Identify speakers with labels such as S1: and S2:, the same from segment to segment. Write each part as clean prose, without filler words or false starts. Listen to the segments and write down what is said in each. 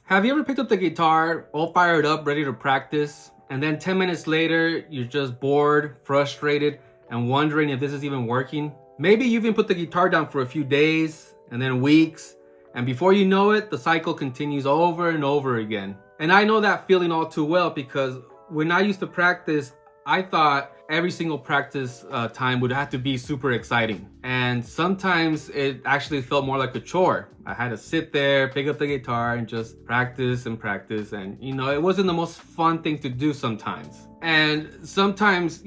S1: Have you ever picked up the guitar, all fired up, ready to practice, and then 10 minutes later, you're just bored, frustrated, and wondering if this is even working? Maybe you even put the guitar down for a few days, and then weeks, and before you know it, the cycle continues over and over again. And I know that feeling all too well because when I used to practice, I thought every single practice time would have to be super exciting. And sometimes it actually felt more like a chore. I had to sit there, pick up the guitar and just practice and practice. And, it wasn't the most fun thing to do sometimes. And sometimes,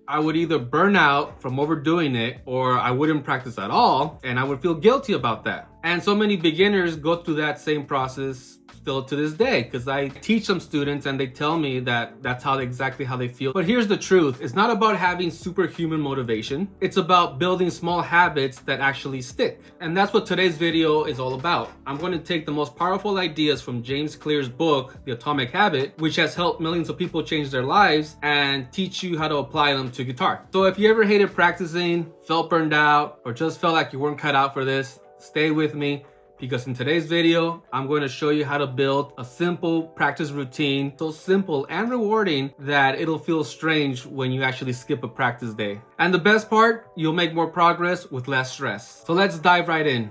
S1: I would either burn out from overdoing it or I wouldn't practice at all. And I would feel guilty about that. And so many beginners go through that same process still to this day, because I teach some students and they tell me that that's exactly how they feel. But here's the truth. It's not about having superhuman motivation. It's about building small habits that actually stick. And that's what today's video is all about. I'm going to take the most powerful ideas from James Clear's book, The Atomic Habit, which has helped millions of people change their lives, and teach you how to apply them to guitar. So if you ever hated practicing, felt burned out, or just felt like you weren't cut out for this, stay with me. Because in today's video, I'm going to show you how to build a simple practice routine, so simple and rewarding that it'll feel strange when you actually skip a practice day. And the best part, you'll make more progress with less stress. So let's dive right in.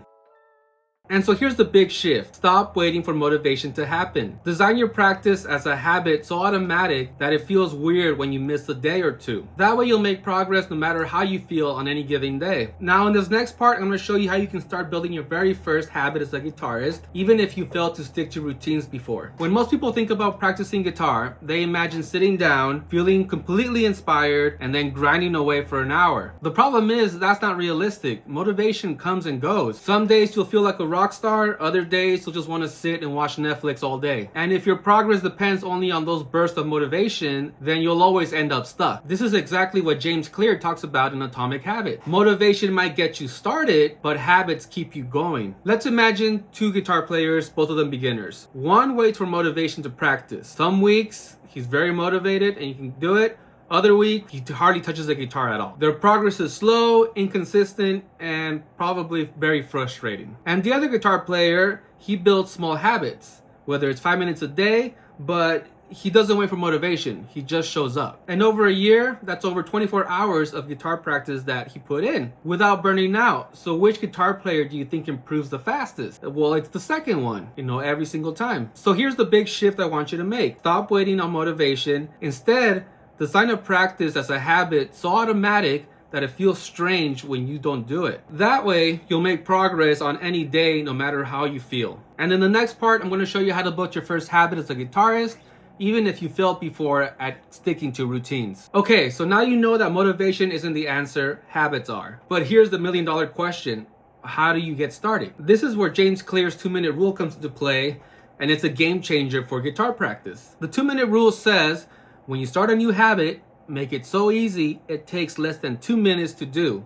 S1: And so here's the big shift. Stop waiting for motivation to happen. Design your practice as a habit so automatic that it feels weird when you miss a day or two. That way you'll make progress no matter how you feel on any given day. Now in this next part, I'm going to show you how you can start building your very first habit as a guitarist, even if you failed to stick to routines before. When most people think about practicing guitar, they imagine sitting down, feeling completely inspired, and then grinding away for an hour. The problem is that's not realistic. Motivation comes and goes. Some days you'll feel like a rock star, other days you'll just want to sit and watch Netflix all day. And if your progress depends only on those bursts of motivation, then you'll always end up stuck. This is exactly what James Clear talks about in Atomic Habit. Motivation might get you started, but habits keep you going. Let's imagine two guitar players, both of them beginners. One waits for motivation to practice. Some weeks he's very motivated and you can do it. Other week, he hardly touches the guitar at all. Their progress is slow, inconsistent, and probably very frustrating. And the other guitar player, he builds small habits, whether it's 5 minutes a day, but he doesn't wait for motivation. He just shows up. And over a year, that's over 24 hours of guitar practice that he put in without burning out. So which guitar player do you think improves the fastest? Well, it's the second one, every single time. So here's the big shift I want you to make. Stop waiting on motivation. Instead, design a practice as a habit so automatic that it feels strange when you don't do it. That way, you'll make progress on any day, no matter how you feel. And in the next part, I'm going to show you how to build your first habit as a guitarist, even if you failed before at sticking to routines. Okay, so now you know that motivation isn't the answer, habits are. But here's the million-dollar question. How do you get started? This is where James Clear's 2-minute rule comes into play, and it's a game changer for guitar practice. The 2-minute rule says, when you start a new habit, make it so easy it takes less than 2 minutes to do.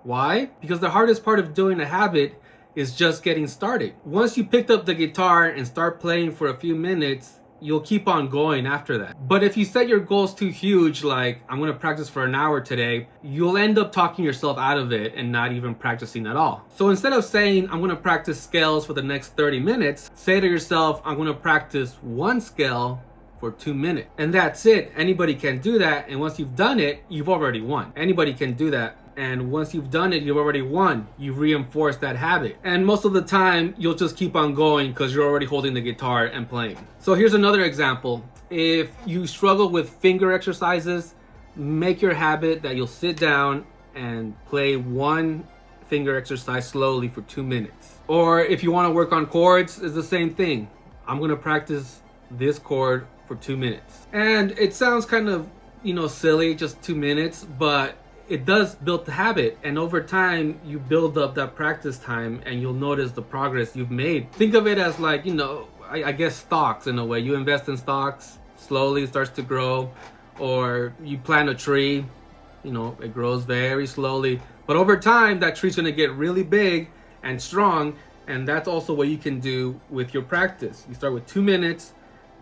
S1: Why? Because the hardest part of doing a habit is just getting started. Once you picked up the guitar and start playing for a few minutes, you'll keep on going after that. But if you set your goals too huge, like I'm going to practice for an hour today, you'll end up talking yourself out of it and not even practicing at all. So instead of saying I'm going to practice scales for the next 30 minutes, say to yourself, I'm going to practice one scale for 2 minutes. And that's it. Anybody can do that. And once you've done it, you've already won. Anybody can do that. And once you've done it, you've already won. You've reinforced that habit. And most of the time, you'll just keep on going because you're already holding the guitar and playing. So here's another example. If you struggle with finger exercises, make your habit that you'll sit down and play one finger exercise slowly for 2 minutes. Or if you want to work on chords, it's the same thing. I'm going to practice this chord for 2 minutes. And it sounds kind of, silly, just 2 minutes, but it does build the habit. And over time, you build up that practice time and you'll notice the progress you've made. Think of it as like, I guess stocks in a way. You invest in stocks, slowly it starts to grow. Or you plant a tree, it grows very slowly. But over time, that tree's gonna get really big and strong. And that's also what you can do with your practice. You start with 2 minutes,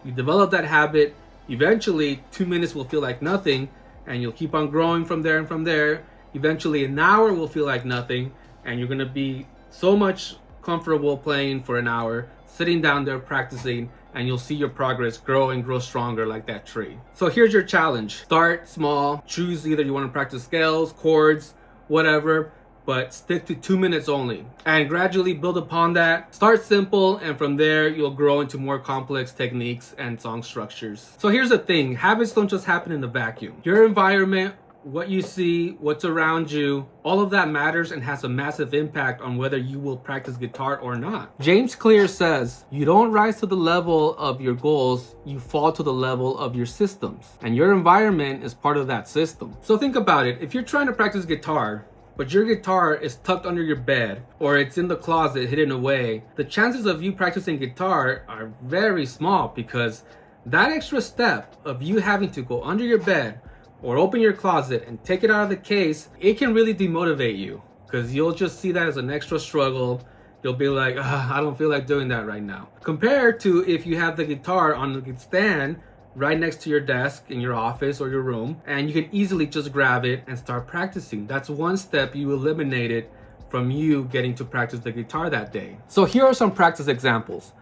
S1: you develop that habit, eventually 2 minutes will feel like nothing, and you'll keep on growing from there and from there. Eventually an hour will feel like nothing, and you're gonna be so much comfortable playing for an hour sitting down there practicing, and you'll see your progress grow and grow stronger like that tree. So here's your challenge. Start small, choose either you want to practice scales, chords, whatever, but stick to 2 minutes only and gradually build upon that. Start simple, and from there you'll grow into more complex techniques and song structures. So here's the thing, habits don't just happen in a vacuum. Your environment, what you see, what's around you, all of that matters and has a massive impact on whether you will practice guitar or not. James Clear says, you don't rise to the level of your goals, you fall to the level of your systems. And your environment is part of that system. So think about it, if you're trying to practice guitar, but your guitar is tucked under your bed or it's in the closet hidden away, the chances of you practicing guitar are very small, because that extra step of you having to go under your bed or open your closet and take it out of the case, it can really demotivate you, because you'll just see that as an extra struggle. You'll be like, I don't feel like doing that right now. Compared to if you have the guitar on the stand right next to your desk in your office or your room, and you can easily just grab it and start practicing. That's one step you eliminated from you getting to practice the guitar that day. So here are some practice examples.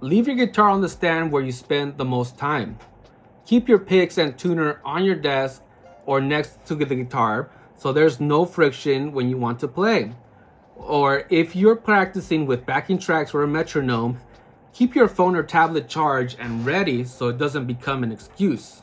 S1: Leave your guitar on the stand where you spend the most time. Keep your picks and tuner on your desk or next to the guitar so there's no friction when you want to play. Or if you're practicing with backing tracks or a metronome, keep your phone or tablet charged and ready so it doesn't become an excuse.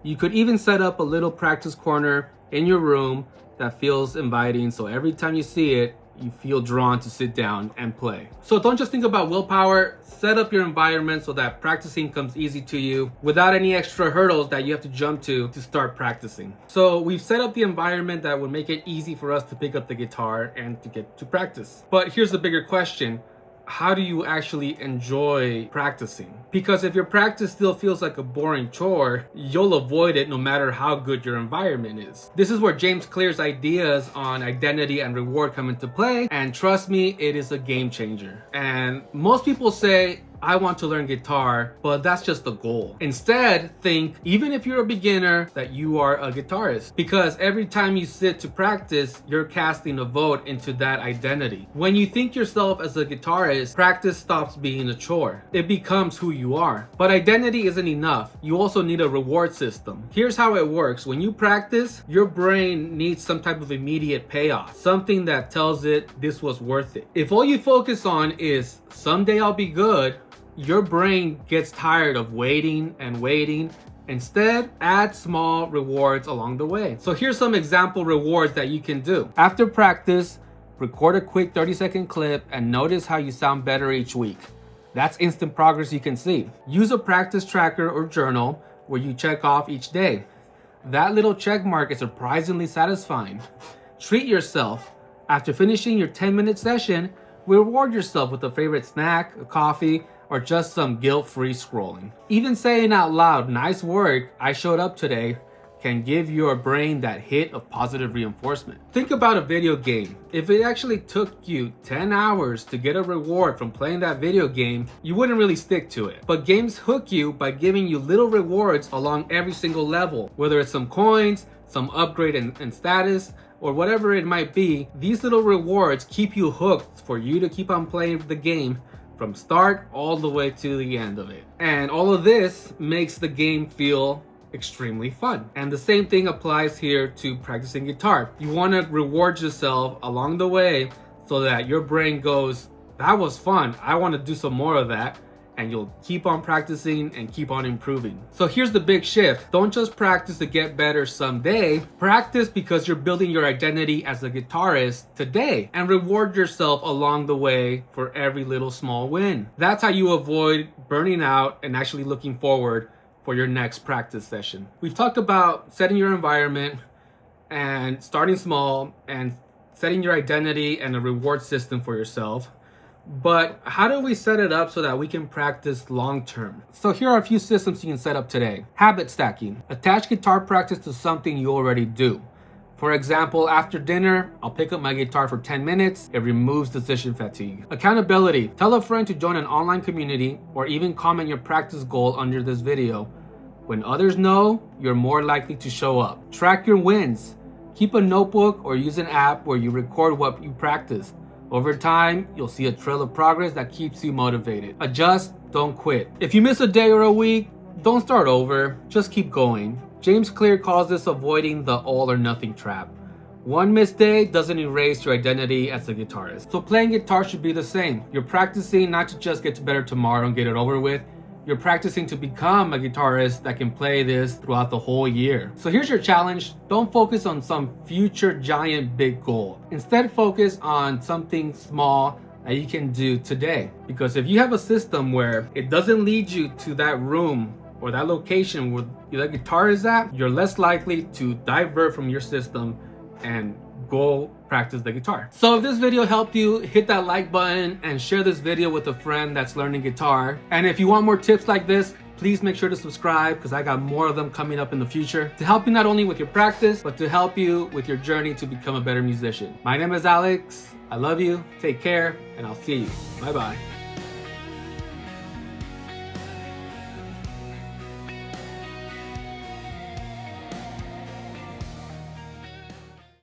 S1: You could even set up a little practice corner in your room that feels inviting, so every time you see it, you feel drawn to sit down and play. So don't just think about willpower, set up your environment so that practicing comes easy to you without any extra hurdles that you have to jump to start practicing. So we've set up the environment that would make it easy for us to pick up the guitar and to get to practice. But here's the bigger question. How do you actually enjoy practicing? Because if your practice still feels like a boring chore, you'll avoid it no matter how good your environment is. This is where James Clear's ideas on identity and reward come into play, and trust me, it is a game changer. And most people say, I want to learn guitar, but that's just the goal. Instead, think, even if you're a beginner, that you are a guitarist. Because every time you sit to practice, you're casting a vote into that identity. When you think yourself as a guitarist, practice stops being a chore. It becomes who you are. But identity isn't enough. You also need a reward system. Here's how it works. When you practice, your brain needs some type of immediate payoff. Something that tells it this was worth it. If all you focus on is, someday I'll be good, your brain gets tired of waiting and waiting. Instead, add small rewards along the way. So here's some example rewards that you can do. After practice, record a quick 30-second clip and notice how you sound better each week. That's instant progress you can see. Use a practice tracker or journal where you check off each day. That little check mark is surprisingly satisfying. Treat yourself. After finishing your 10-minute session, reward yourself with a favorite snack, a coffee, or just some guilt-free scrolling. Even saying out loud, nice work, I showed up today, can give your brain that hit of positive reinforcement. Think about a video game. If it actually took you 10 hours to get a reward from playing that video game, you wouldn't really stick to it. But games hook you by giving you little rewards along every single level, whether it's some coins, some upgrade and status, or whatever it might be. These little rewards keep you hooked for you to keep on playing the game from start all the way to the end of it. And all of this makes the game feel extremely fun. And the same thing applies here to practicing guitar. You want to reward yourself along the way so that your brain goes, that was fun, I want to do some more of that. And you'll keep on practicing and keep on improving. So here's the big shift. Don't just practice to get better someday. Practice because you're building your identity as a guitarist today, and reward yourself along the way for every little small win. That's how you avoid burning out and actually looking forward for your next practice session. We've talked about setting your environment and starting small and setting your identity and a reward system for yourself. But how do we set it up so that we can practice long term? So here are a few systems you can set up today. Habit stacking. Attach guitar practice to something you already do. For example, after dinner, I'll pick up my guitar for 10 minutes. It removes decision fatigue. Accountability. Tell a friend to join an online community or even comment your practice goal under this video. When others know, you're more likely to show up. Track your wins. Keep a notebook or use an app where you record what you practiced. Over time, you'll see a trail of progress that keeps you motivated. Adjust, don't quit. If you miss a day or a week, don't start over, just keep going. James Clear calls this avoiding the all or nothing trap. One missed day doesn't erase your identity as a guitarist. So playing guitar should be the same. You're practicing not to just get better tomorrow and get it over with. You're practicing to become a guitarist that can play this throughout the whole year. So here's your challenge. Don't focus on some future giant big goal. Instead, focus on something small that you can do today. Because if you have a system where it doesn't lead you to that room or that location where the guitar is at, you're less likely to divert from your system and go practice the guitar. So if this video helped you, hit that like button and share this video with a friend that's learning guitar. And if you want more tips like this, please make sure to subscribe because I got more of them coming up in the future to help you not only with your practice, but to help you with your journey to become a better musician. My name is Alex. I love you. Take care, and I'll see you. Bye-bye.